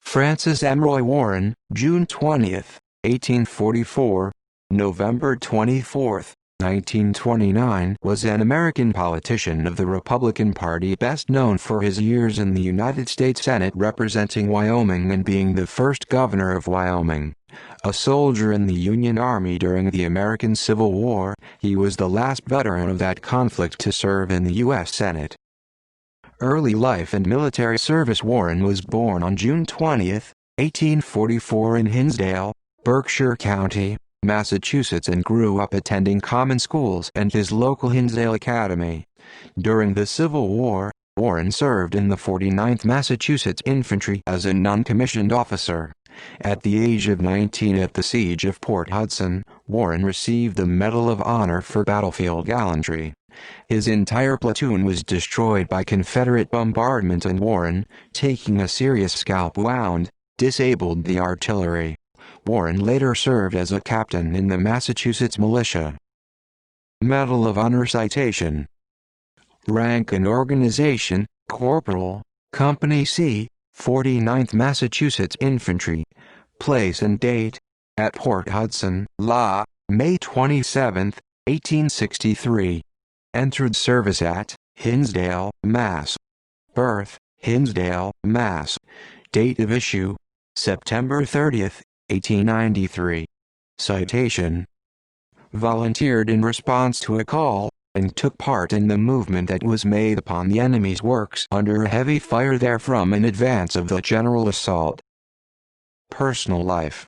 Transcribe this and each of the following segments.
Francis M. Roy Warren, June 20, 1844, November 24, 1929, was an American politician of the Republican Party best known for his years in the United States Senate representing Wyoming and being the first governor of Wyoming. A soldier in the Union Army during the American Civil War, he was the last veteran of that conflict to serve in the U.S. Senate. Early life and military service. Warren was born on June 20, 1844 in Hinsdale, Berkshire County, Massachusetts, and grew up attending common schools and his local Hinsdale Academy. During the Civil War, Warren served in the 49th Massachusetts Infantry as a non-commissioned officer. At the age of 19 at the Siege of Port Hudson, Warren received the Medal of Honor for battlefield gallantry. His entire platoon was destroyed by Confederate bombardment, and Warren, taking a serious scalp wound, disabled the artillery. Warren later served as a captain in the Massachusetts militia. Medal of Honor citation. Rank and organization: Corporal, Company C, 49th Massachusetts Infantry. Place and date: at Port Hudson, La, May 27, 1863. Entered service at Hinsdale, Mass. Birth: Hinsdale, Mass. Date of issue: September 30, 1893. Citation: volunteered in response to a call, and took part in the movement that was made upon the enemy's works under a heavy fire therefrom in advance of the general assault. Personal life: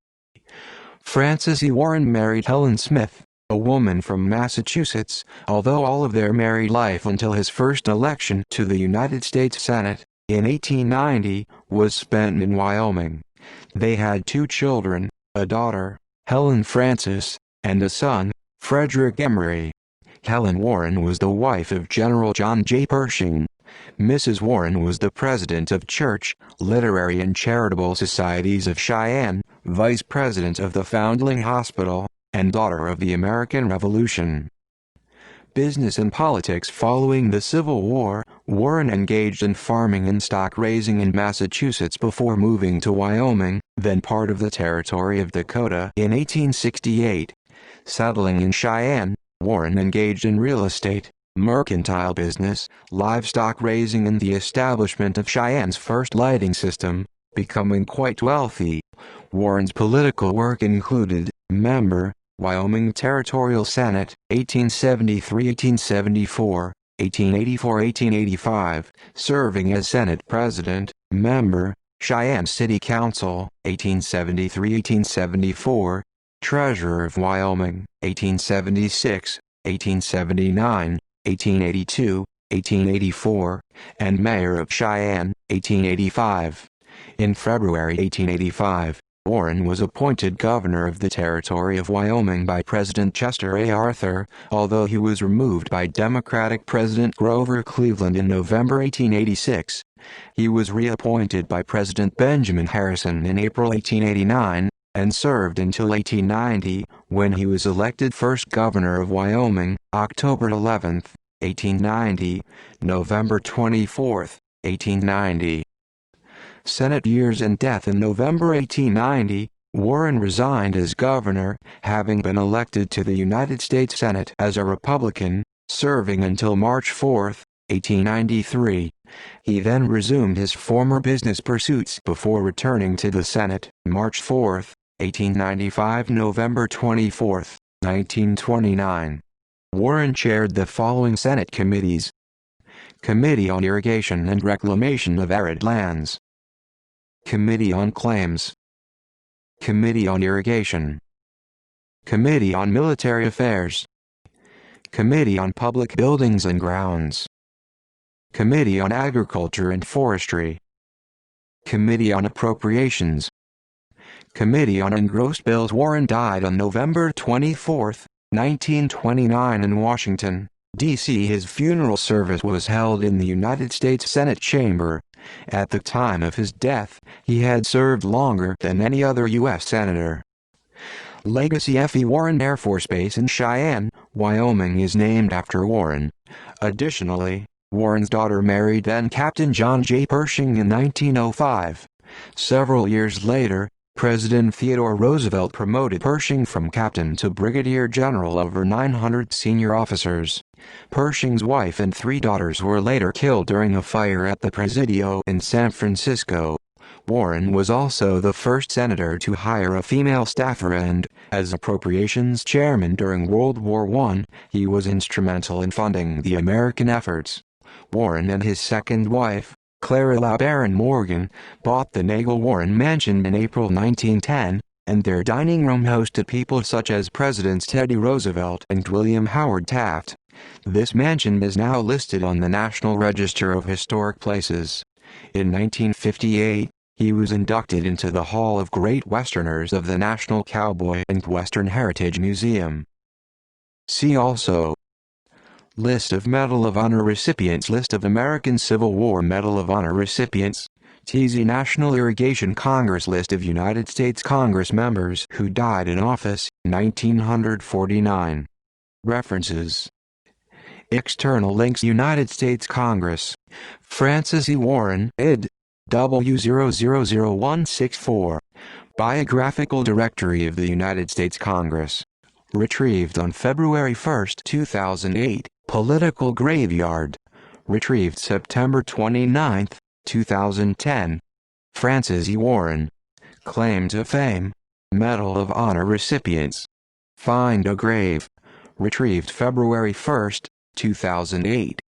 Francis E. Warren married Helen Smith, a woman from Massachusetts, although all of their married life until his first election to the United States Senate, in 1890, was spent in Wyoming. They had 2 children, a daughter, Helen Frances, and a son, Frederick Emery. Helen Warren was the wife of General John J. Pershing. Mrs. Warren was the president of Church, Literary and Charitable Societies of Cheyenne, vice president of the Foundling Hospital, and daughter of the American Revolution. Business and politics: following the Civil War, Warren engaged in farming and stock raising in Massachusetts before moving to Wyoming, then part of the territory of Dakota, in 1868. Settling in Cheyenne, Warren engaged in real estate, mercantile business, livestock raising, and the establishment of Cheyenne's first lighting system, becoming quite wealthy. Warren's political work included: member, Wyoming Territorial Senate, 1873-1874, 1884-1885, serving as Senate President; member, Cheyenne City Council, 1873-1874, Treasurer of Wyoming, 1876, 1879, 1882, 1884, and Mayor of Cheyenne, 1885. In February 1885, Warren was appointed governor of the territory of Wyoming by President Chester A. Arthur, although he was removed by Democratic President Grover Cleveland in November 1886. He was reappointed by President Benjamin Harrison in April 1889, and served until 1890, when he was elected first governor of Wyoming, October 11, 1890, November 24, 1890. Senate years and death: in November 1890, Warren resigned as governor, having been elected to the United States Senate as a Republican, serving until March 4, 1893. He then resumed his former business pursuits before returning to the Senate, March 4, 1895 – November 24, 1929. Warren chaired the following Senate committees: Committee on Irrigation and Reclamation of Arid Lands, Committee on Claims, Committee on Irrigation, Committee on Military Affairs, Committee on Public Buildings and Grounds, Committee on Agriculture and Forestry, Committee on Appropriations, Committee on Engrossed Bills. Warren died on November 24, 1929 in Washington, D.C. His funeral service was held in the United States Senate chamber. At the time of his death, he had served longer than any other U.S. senator. Legacy: F. E. Warren Air Force Base in Cheyenne, Wyoming is named after Warren. Additionally, Warren's daughter married then Captain John J. Pershing in 1905. Several years later, President Theodore Roosevelt promoted Pershing from captain to brigadier general over 900 senior officers. Pershing's wife and 3 daughters were later killed during a fire at the Presidio in San Francisco. Warren was also the first senator to hire a female staffer and, as appropriations chairman during World War I, he was instrumental in funding the American efforts. Warren and his second wife, Clara LaBaron Morgan, bought the Nagel-Warren Mansion in April 1910, and their dining room hosted people such as Presidents Teddy Roosevelt and William Howard Taft. This mansion is now listed on the National Register of Historic Places. In 1958, he was inducted into the Hall of Great Westerners of the National Cowboy and Western Heritage Museum. See also: List of Medal of Honor recipients, List of American Civil War Medal of Honor recipients, TZ National Irrigation Congress, List of United States Congress members who died in office, 1949. References. External links: United States Congress. Francis E. Warren, ed. W000164. Biographical Directory of the United States Congress. Retrieved on February 1, 2008. Political Graveyard. Retrieved September 29, 2010. Francis E. Warren. Claim to Fame. Medal of Honor recipients. Find a Grave. Retrieved February 1, 2008.